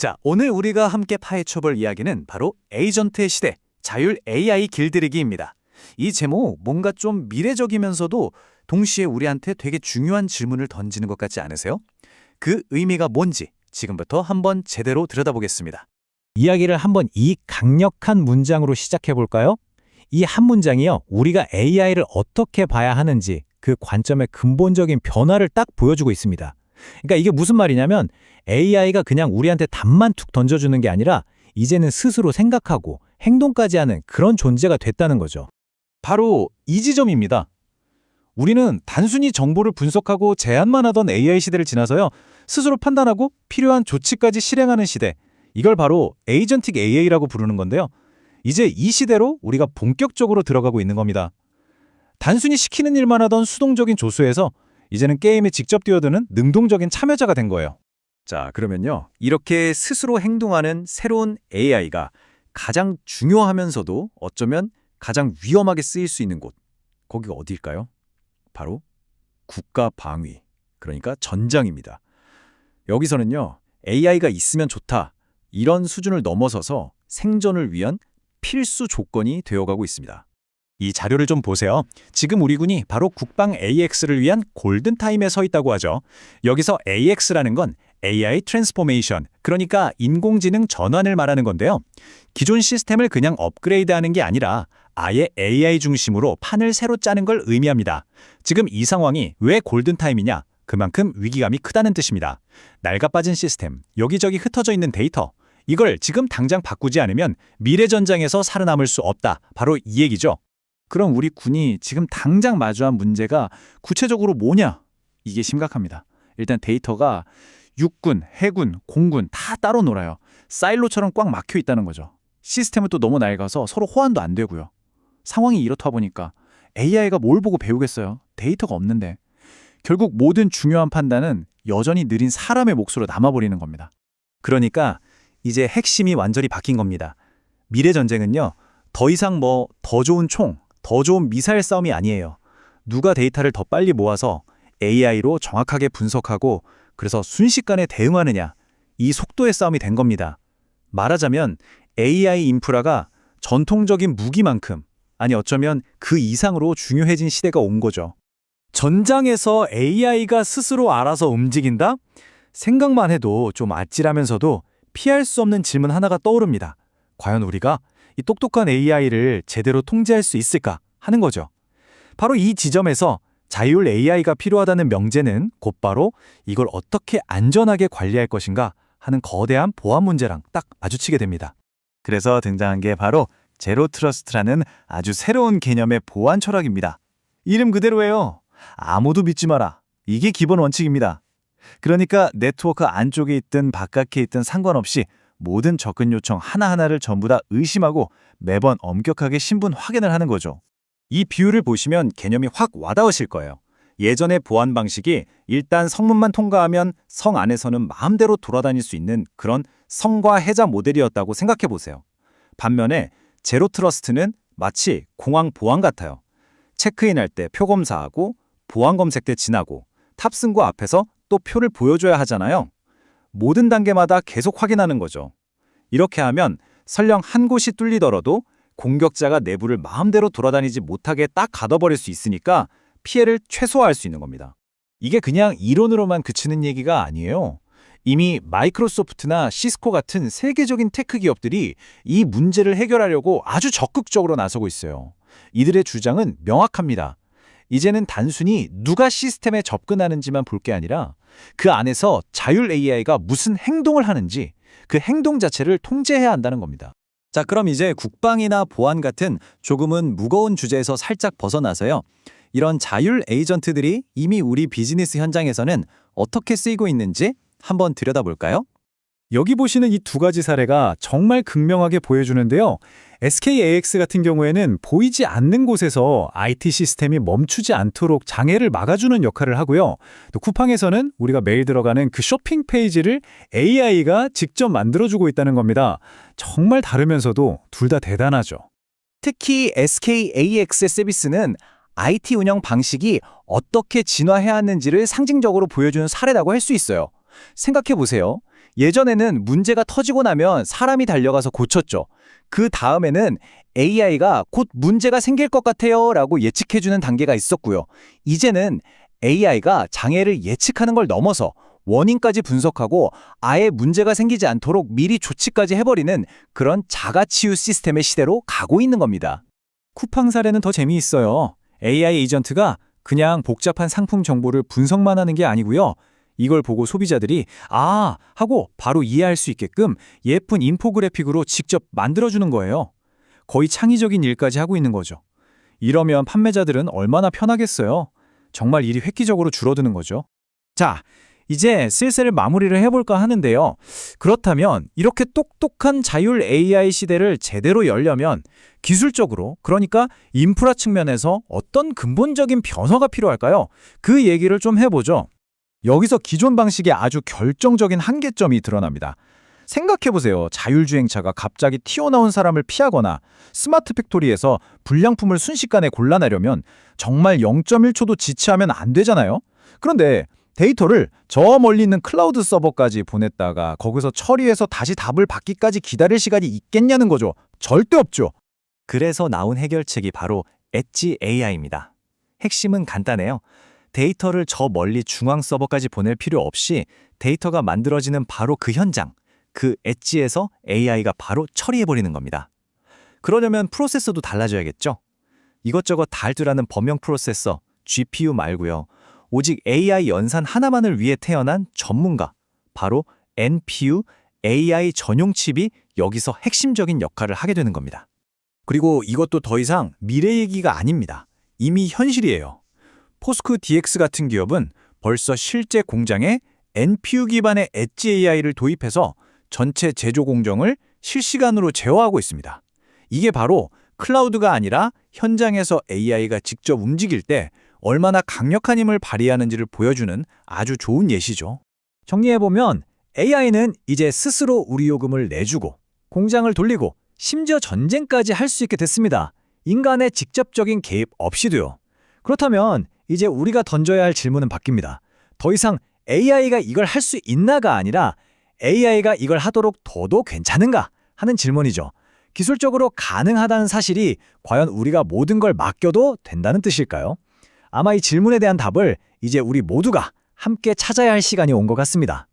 자, 오늘 우리가 함께 파헤쳐볼 이야기는 바로 에이전트의 시대, 자율 AI 길들이기입니다. 이 제목 뭔가 좀 미래적이면서도 동시에 우리한테 되게 중요한 질문을 던지는 것 같지 않으세요? 그 의미가 뭔지 지금부터 한번 제대로 들여다보겠습니다. 이야기를 한번 이 강력한 문장으로 시작해 볼까요? 이 한 문장이요, 우리가 AI를 어떻게 봐야 하는지 그 관점의 근본적인 변화를 딱 보여주고 있습니다. 그러니까 이게 무슨 말이냐면 AI가 그냥 우리한테 답만 툭 던져주는 게 아니라 이제는 스스로 생각하고 행동까지 하는 그런 존재가 됐다는 거죠. 바로 이 지점입니다. 우리는 단순히 정보를 분석하고 제안만 하던 AI 시대를 지나서요, 스스로 판단하고 필요한 조치까지 실행하는 시대, 이걸 바로 에이전틱 AI라고 부르는 건데요. 이제 이 시대로 우리가 본격적으로 들어가고 있는 겁니다. 단순히 시키는 일만 하던 수동적인 조수에서 이제는 게임에 직접 뛰어드는 능동적인 참여자가 된 거예요. 자, 그러면요. 이렇게 스스로 행동하는 새로운 AI가 가장 중요하면서도 어쩌면 가장 위험하게 쓰일 수 있는 곳, 거기가 어디일까요? 바로 국가 방위, 그러니까 전장입니다. 여기서는요, AI가 있으면 좋다, 이런 수준을 넘어서서 생존을 위한 필수 조건이 되어가고 있습니다. 이 자료를 좀 보세요. 지금 우리 군이 바로 국방 AX를 위한 골든타임에 서 있다고 하죠. 여기서 AX라는 건 AI 트랜스포메이션, 그러니까 인공지능 전환을 말하는 건데요. 기존 시스템을 그냥 업그레이드하는 게 아니라 아예 AI 중심으로 판을 새로 짜는 걸 의미합니다. 지금 이 상황이 왜 골든타임이냐? 그만큼 위기감이 크다는 뜻입니다. 낡아빠진 시스템, 여기저기 흩어져 있는 데이터, 이걸 지금 당장 바꾸지 않으면 미래 전장에서 살아남을 수 없다. 바로 이 얘기죠. 그럼 우리 군이 지금 당장 마주한 문제가 구체적으로 뭐냐? 이게 심각합니다. 일단 데이터가 육군, 해군, 공군 다 따로 놀아요. 사일로처럼 꽉 막혀 있다는 거죠. 시스템은 또 너무 낡아서 서로 호환도 안 되고요. 상황이 이렇다 보니까 AI가 뭘 보고 배우겠어요? 데이터가 없는데. 결국 모든 중요한 판단은 여전히 느린 사람의 몫으로 남아버리는 겁니다. 그러니까 이제 핵심이 완전히 바뀐 겁니다. 미래 전쟁은요, 더 이상 더 좋은 총, 더 좋은 미사일 싸움이 아니에요. 누가 데이터를 더 빨리 모아서 AI로 정확하게 분석하고 그래서 순식간에 대응하느냐, 이 속도의 싸움이 된 겁니다. 말하자면 AI 인프라가 전통적인 무기만큼, 아니 어쩌면 그 이상으로 중요해진 시대가 온 거죠. 전장에서 AI가 스스로 알아서 움직인다? 생각만 해도 좀 아찔하면서도 피할 수 없는 질문 하나가 떠오릅니다. 과연 우리가 이 똑똑한 AI를 제대로 통제할 수 있을까 하는 거죠. 바로 이 지점에서 자율 AI가 필요하다는 명제는 곧바로 이걸 어떻게 안전하게 관리할 것인가 하는 거대한 보안 문제랑 딱 마주치게 됩니다. 그래서 등장한 게 바로 제로 트러스트라는 아주 새로운 개념의 보안 철학입니다. 이름 그대로예요. 아무도 믿지 마라. 이게 기본 원칙입니다. 그러니까 네트워크 안쪽에 있든 바깥에 있든 상관없이 모든 접근 요청 하나하나를 전부 다 의심하고 매번 엄격하게 신분 확인을 하는 거죠. 이 비율을 보시면 개념이 확 와닿으실 거예요. 예전의 보안 방식이 일단 성문만 통과하면 성 안에서는 마음대로 돌아다닐 수 있는 그런 성과 해자 모델이었다고 생각해 보세요. 반면에 제로 트러스트는 마치 공항 보안 같아요. 체크인할 때 표 검사하고 보안 검색 때 지나고 탑승구 앞에서 또 표를 보여줘야 하잖아요. 모든 단계마다 계속 확인하는 거죠. 이렇게 하면 설령 한 곳이 뚫리더라도 공격자가 내부를 마음대로 돌아다니지 못하게 딱 가둬버릴 수 있으니까 피해를 최소화할 수 있는 겁니다. 이게 그냥 이론으로만 그치는 얘기가 아니에요. 이미 마이크로소프트나 시스코 같은 세계적인 테크 기업들이 이 문제를 해결하려고 아주 적극적으로 나서고 있어요. 이들의 주장은 명확합니다. 이제는 단순히 누가 시스템에 접근하는지만 볼 게 아니라 그 안에서 자율 AI가 무슨 행동을 하는지 그 행동 자체를 통제해야 한다는 겁니다. 자, 그럼 이제 국방이나 보안 같은 조금은 무거운 주제에서 살짝 벗어나서요, 이런 자율 에이전트들이 이미 우리 비즈니스 현장에서는 어떻게 쓰이고 있는지 한번 들여다볼까요? 여기 보시는 이 두 가지 사례가 정말 극명하게 보여주는데요. SKAX 같은 경우에는 보이지 않는 곳에서 IT 시스템이 멈추지 않도록 장애를 막아주는 역할을 하고요. 또 쿠팡에서는 우리가 매일 들어가는 그 쇼핑 페이지를 AI가 직접 만들어주고 있다는 겁니다. 정말 다르면서도 둘 다 대단하죠. 특히 SKAX의 서비스는 IT 운영 방식이 어떻게 진화해야 하는지를 상징적으로 보여주는 사례라고 할 수 있어요. 생각해 보세요. 예전에는 문제가 터지고 나면 사람이 달려가서 고쳤죠. 그 다음에는 AI가 곧 문제가 생길 것 같아요 라고 예측해주는 단계가 있었고요. 이제는 AI가 장애를 예측하는 걸 넘어서 원인까지 분석하고 아예 문제가 생기지 않도록 미리 조치까지 해버리는 그런 자가치유 시스템의 시대로 가고 있는 겁니다. 쿠팡 사례는 더 재미있어요. AI 에이전트가 그냥 복잡한 상품 정보를 분석만 하는 게 아니고요. 이걸 보고 소비자들이 아 하고 바로 이해할 수 있게끔 예쁜 인포그래픽으로 직접 만들어주는 거예요. 거의 창의적인 일까지 하고 있는 거죠. 이러면 판매자들은 얼마나 편하겠어요. 정말 일이 획기적으로 줄어드는 거죠. 자, 이제 슬슬 마무리를 해볼까 하는데요. 그렇다면 이렇게 똑똑한 자율 AI 시대를 제대로 열려면 기술적으로, 그러니까 인프라 측면에서 어떤 근본적인 변화가 필요할까요? 그 얘기를 좀 해보죠. 여기서 기존 방식의 아주 결정적인 한계점이 드러납니다. 생각해보세요. 자율주행차가 갑자기 튀어나온 사람을 피하거나 스마트 팩토리에서 불량품을 순식간에 골라내려면 정말 0.1초도 지체하면 안 되잖아요. 그런데 데이터를 저 멀리 있는 클라우드 서버까지 보냈다가 거기서 처리해서 다시 답을 받기까지 기다릴 시간이 있겠냐는 거죠. 절대 없죠. 그래서 나온 해결책이 바로 엣지 AI입니다. 핵심은 간단해요. 데이터를 저 멀리 중앙 서버까지 보낼 필요 없이 데이터가 만들어지는 바로 그 현장, 그 엣지에서 AI가 바로 처리해버리는 겁니다. 그러려면 프로세서도 달라져야겠죠? 이것저것 다 할 줄 아는 범용 프로세서, GPU 말고요. 오직 AI 연산 하나만을 위해 태어난 전문가, 바로 NPU, AI 전용 칩이 여기서 핵심적인 역할을 하게 되는 겁니다. 그리고 이것도 더 이상 미래 얘기가 아닙니다. 이미 현실이에요. 포스코 DX 같은 기업은 벌써 실제 공장에 NPU 기반의 엣지 AI를 도입해서 전체 제조 공정을 실시간으로 제어하고 있습니다. 이게 바로 클라우드가 아니라 현장에서 AI가 직접 움직일 때 얼마나 강력한 힘을 발휘하는지를 보여주는 아주 좋은 예시죠. 정리해보면 AI는 이제 스스로 우리 요금을 내주고 공장을 돌리고 심지어 전쟁까지 할 수 있게 됐습니다. 인간의 직접적인 개입 없이도요. 그렇다면 이제 우리가 던져야 할 질문은 바뀝니다. 더 이상 AI가 이걸 할 수 있나가 아니라 AI가 이걸 하도록 둬도 괜찮은가 하는 질문이죠. 기술적으로 가능하다는 사실이 과연 우리가 모든 걸 맡겨도 된다는 뜻일까요? 아마 이 질문에 대한 답을 이제 우리 모두가 함께 찾아야 할 시간이 온 것 같습니다.